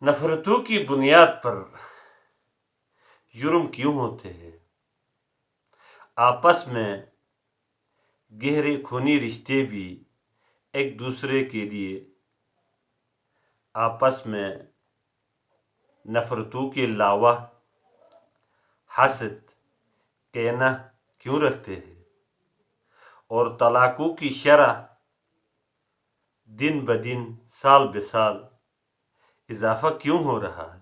نفرتوں کی بنیاد پر جرم کیوں ہوتے ہیں؟ آپس میں گہرے خونی رشتے بھی ایک دوسرے کے لیے آپس میں نفرتوں کے علاوہ حسد کینہ کیوں رکھتے ہیں؟ اور طلاقوں کی شرح دن بدن سال بسال اضافہ کیوں ہو رہا ہے؟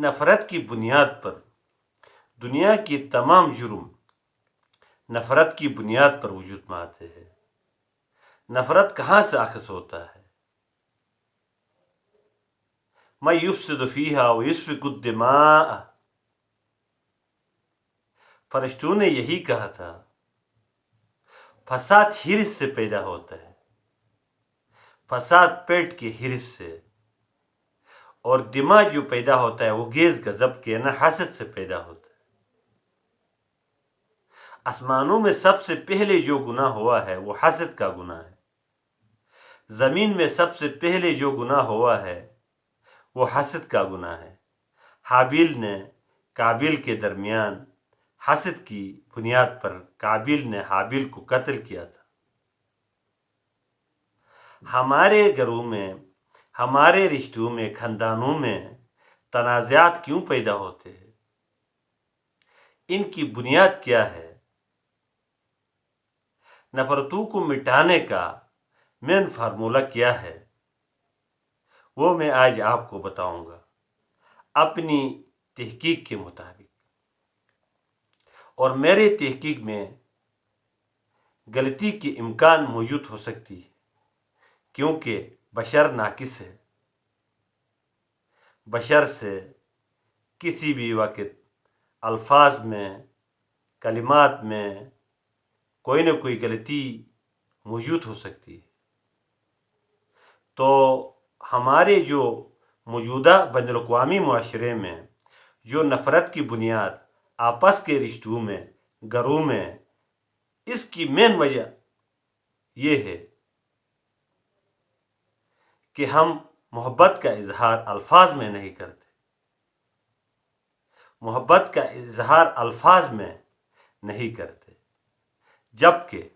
نفرت کی بنیاد پر دنیا کی تمام جرم نفرت کی بنیاد پر وجود میں آتے ہیں۔ نفرت کہاں سے اخذ ہوتا ہے؟ مَن یفسد فیہا ویسفک الدماء، فرشتوں نے یہی کہا تھا۔ فساد ہرس سے پیدا ہوتا ہے، فساد پیٹ کے ہرس سے، اور دماغ جو پیدا ہوتا ہے وہ غیظ غضب کے حسد سے پیدا ہوتا ہے۔ آسمانوں میں سب سے پہلے جو گناہ ہوا ہے وہ حسد کا گناہ ہے۔ زمین میں سب سے پہلے جو گناہ ہوا ہے وہ حسد کا گناہ ہے۔ حابیل نے قابیل کے درمیان حسد کی بنیاد پر قابیل نے حابیل کو قتل کیا تھا۔ ہمارے گھروں میں، ہمارے رشتوں میں، خاندانوں میں تنازعات کیوں پیدا ہوتے ہیں؟ ان کی بنیاد کیا ہے؟ نفرتوں کو مٹانے کا مین فارمولہ کیا ہے؟ وہ میں آج آپ کو بتاؤں گا اپنی تحقیق کے مطابق، اور میرے تحقیق میں غلطی کی امکان موجود ہو سکتی ہے، کیونکہ بشر ناقص ہے۔ بشر سے کسی بھی وقت الفاظ میں، کلمات میں کوئی نہ کوئی غلطی موجود ہو سکتی ہے۔ تو ہمارے جو موجودہ بین الاقوامی معاشرے میں جو نفرت کی بنیاد آپس کے رشتوں میں، گھروں میں، اس کی مین وجہ یہ ہے کہ ہم محبت کا اظہار الفاظ میں نہیں کرتے۔ محبت کا اظہار الفاظ میں نہیں کرتے، جبکہ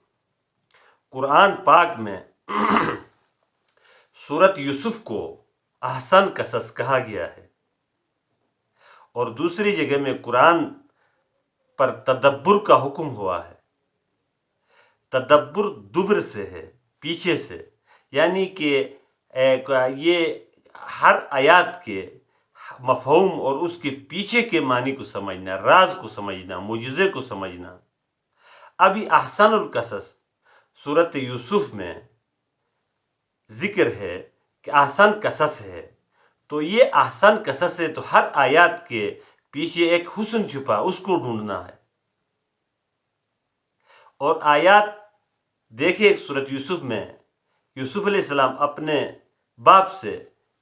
قرآن پاک میں سورۃ یوسف کو احسن قصص کہا گیا ہے، اور دوسری جگہ میں قرآن پر تدبر کا حکم ہوا ہے۔ تدبر دبر سے ہے، پیچھے سے، یعنی کہ یہ ہر آیات کے مفہوم اور اس کے پیچھے کے معنی کو سمجھنا، راز کو سمجھنا، معجزے کو سمجھنا۔ ابھی احسن القصص سورۃ یوسف میں ذکر ہے کہ احسن قصص ہے، تو یہ احسن قصص ہے تو ہر آیات کے پیچھے ایک حسن چھپا، اس کو ڈھونڈنا ہے۔ اور آیات دیکھیں سورۃ یوسف میں یوسف علیہ السلام اپنے باپ سے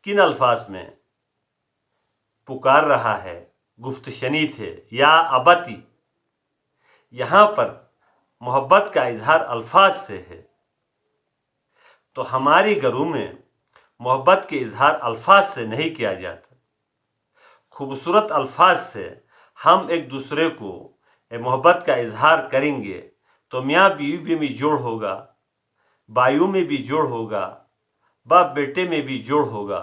کن الفاظ میں پکار رہا ہے، گفت شنید ہے، یا ابتی۔ یہاں پر محبت کا اظہار الفاظ سے ہے، تو ہمارے گھروں میں محبت کے اظہار الفاظ سے نہیں کیا جاتا۔ خوبصورت الفاظ سے ہم ایک دوسرے کو محبت کا اظہار کریں گے تو میاں بیوی میں جوڑ ہوگا، بھائیوں میں بھی جوڑ ہوگا، باپ بیٹے میں بھی جوڑ ہوگا۔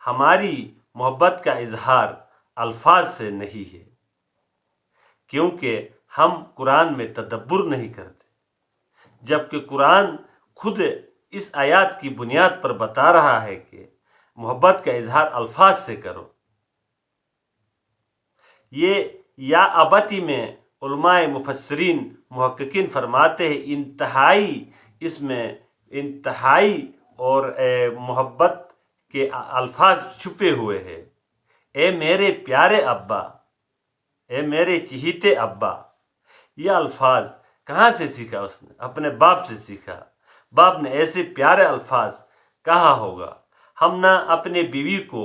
ہماری محبت کا اظہار الفاظ سے نہیں ہے، کیونکہ ہم قرآن میں تدبر نہیں کرتے، جبکہ قرآن خود اس آیات کی بنیاد پر بتا رہا ہے کہ محبت کا اظہار الفاظ سے کرو۔ یہ یا ابتی میں علماء مفسرین محققین فرماتے ہیں اس میں انتہائی اور محبت کے الفاظ چھپے ہوئے ہیں۔ اے میرے پیارے ابا، اے میرے چہیتے ابا۔ یہ الفاظ کہاں سے سیکھا اس نے؟ اپنے باپ سے سیکھا۔ باپ نے ایسے پیارے الفاظ کہا ہوگا۔ ہم نہ اپنے بیوی کو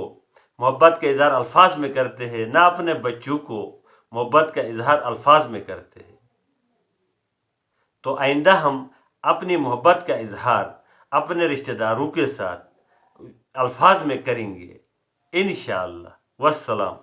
محبت کا اظہار الفاظ میں کرتے ہیں، نہ اپنے بچوں کو محبت کا اظہار الفاظ میں کرتے ہیں۔ تو آئندہ ہم اپنی محبت کا اظہار اپنے رشتہ داروں کے ساتھ، الفاظ میں کریں گے انشاءاللہ۔ والسلام۔